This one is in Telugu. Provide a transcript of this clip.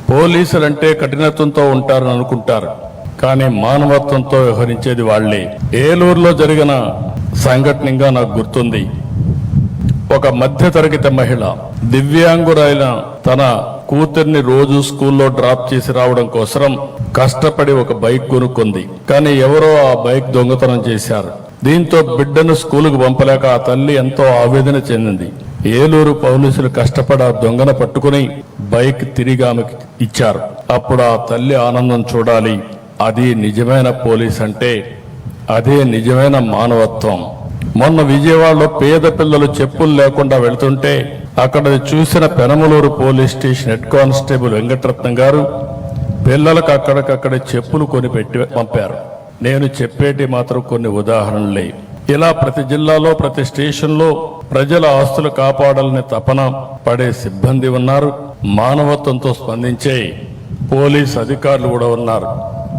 పోలీసులంటే కఠినత్వంతో ఉంటారని అనుకుంటారు, కానీ మానవత్వంతో వ్యవహరించేది వాళ్లే. ఏలూరులో జరిగిన సంఘటనగా నాకు గుర్తుంది. ఒక మధ్యతరగతి మహిళ దివ్యాంగురైన తన కూతుర్ని రోజు స్కూల్లో డ్రాప్ చేసి రావడం కోసం కష్టపడి ఒక బైక్ కొనుక్కుంది. కానీ ఎవరో ఆ బైక్ దొంగతనం చేశారు. దీంతో బిడ్డను స్కూలుకు పంపలేక ఆ తల్లి ఎంతో ఆవేదన చెందింది. ఏలూరు పోలీసులు కష్టపడి ఆ దొంగను పట్టుకుని బైక్ తిరిగి ఆమెకి ఇచ్చారు. అప్పుడు ఆ తల్లి ఆనందం చూడాలి. అది నిజమైన పోలీస్ అంటే, అదే నిజమైన మానవత్వం. మొన్న విజయవాడలో పేద పిల్లలు చెప్పులు లేకుండా వెళుతుంటే అక్కడ చూసిన Penamaluru police station head constable Venkataratnam గారు పిల్లలకు అక్కడికక్కడ చెప్పులు కొని పెట్టి పంపారు. నేను చెప్పేటి మాత్రం కొన్ని ఉదాహరణలే. ఇలా ప్రతి జిల్లాలో ప్రతి స్టేషన్లో ప్రజల ఆస్తులు కాపాడాలని తపన పడే సిబ్బంది ఉన్నారు. మానవత్వంతో స్పందించే పోలీస్ అధికారులు కూడా ఉన్నారు.